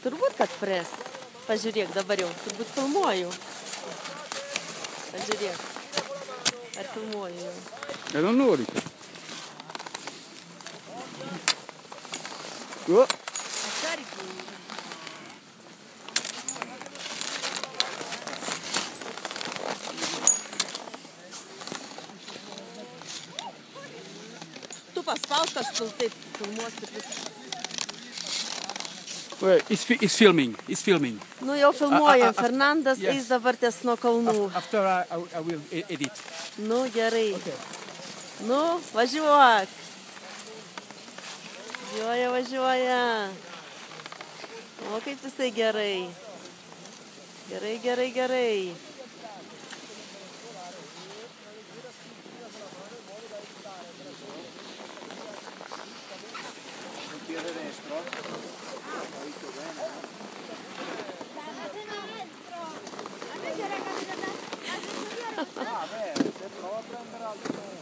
Turbūt, kad pres. Pažiūrėk, dabar jau, turbūt filmuoju. Pažiūrėk. Ar filmuoju jau? E non nori. Atsargiai. Tu paspaust, aš taip filmuosiu viską. It's filming. Nu jau filmuojam, Fernandas eis dabar ties nuo kalnų. After I will edit. Nu gerai. Okay. Nu, važiuok. Važiuoja. O kaip visai gerai. Gerai. Se prova a prendere altro.